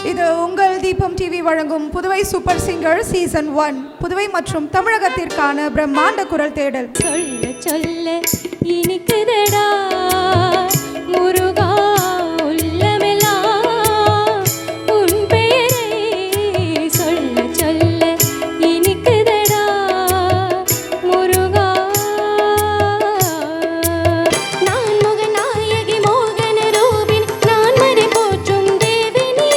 இது உங்கள் தீபம் டிவி வழங்கும் Puduvai super singer season 1 Puduvai மற்றும் தமிழகத்திற்கான பிரம்மாண்ட குரல் தேடல். சொல்ல சொல்ல இனிக்குதடா முருகா உள்ளமெல்லாம் உன் பெயரை சொல்ல சொல்ல இனிக்குதடா முருகா. நான் முகநாயகி மோகன ரூபினி நான் மறை போற்றும் தேவினி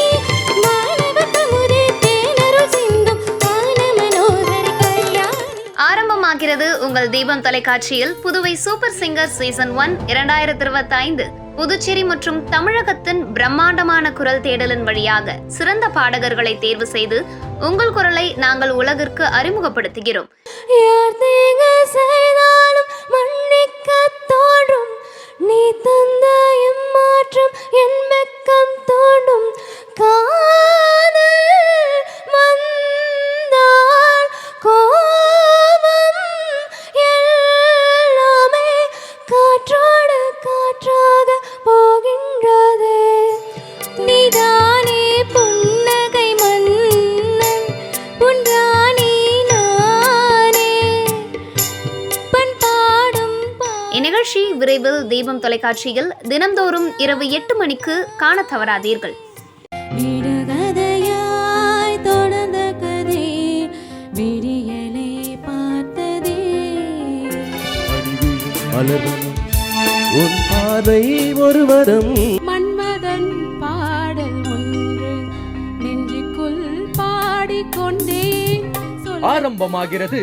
மாணவ தமுதே தேனருள் சிந்தும் ஆன மனோகர கல்யாணி. ஆரம்பமாகிறது உங்கள் தீபம் தொலைக்காட்சியில் Puduvai super singer season 1 2025. Puducherry மற்றும் தமிழகத்தின் பிரம்மாண்டமான குரல் தேடலின் வழியாக சிறந்த பாடகர்களை தேர்வு செய்து உங்கள் குரலை நாங்கள் உலகிற்கு அறிமுகப்படுத்துகிறோம். யார் தீங்கு செய்தாலும் மன்னிக்க தோன்றும் நீ தந்த எம்மாற்றம் என் வெக்கம் தோண்டும் காதல் வந்தால் கோபம் எல்லாமே காற்றோடு காற்றாக போகின்றது. நீதானே புன்னகை மன்னன் புன்றாணி நானே பண்பாடும் இந்நிகழ்ச்சி விரைவில் தீபம் தொலைக்காட்சியில் தினந்தோறும் இரவு 8 மணிக்கு காண தவறாதீர்கள். விடுகதையாய் தொடர்ந்த கதை விடியலை பார்த்ததே. மலரும் உன் பாதை ஒரு வரம். மன்மதன் பாடல் ஒன்று நெஞ்சுக்குள் பாடிக்கொண்டே ஆரம்பமாகிறது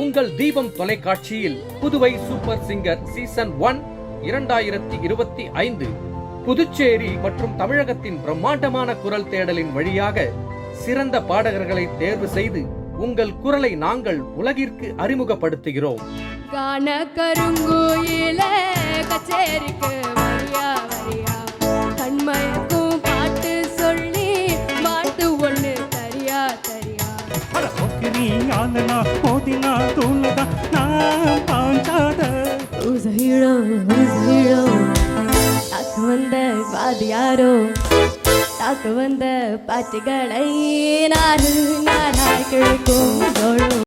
உங்கள் தீபம் தொலைக்காட்சியில் Puduvai super singer season 1 2025. Puducherry மற்றும் தமிழகத்தின் பிரம்மாண்டமான குரல் தேடலின் வழியாக சிறந்த பாடகர்களை தேர்வு செய்து உங்கள் குரலை நாங்கள் உலகிற்கு அறிமுகப்படுத்துகிறோம். கான கருங்கோயில கச்சேரிக்கு வரியா வரியா கண்மயக்கும் பாட்டு சொல்லி பாட்டு ஒண்ணு தரியா தரியா. நீ ஆனனா மோதினா தூளதா நான் பாஞ்சாத. Who's a hero? Who's a hero? தாக்கு வந்த வாதியாரோ தாக்கு வந்த பாட்டுகளை நானாய் கிழக்கும்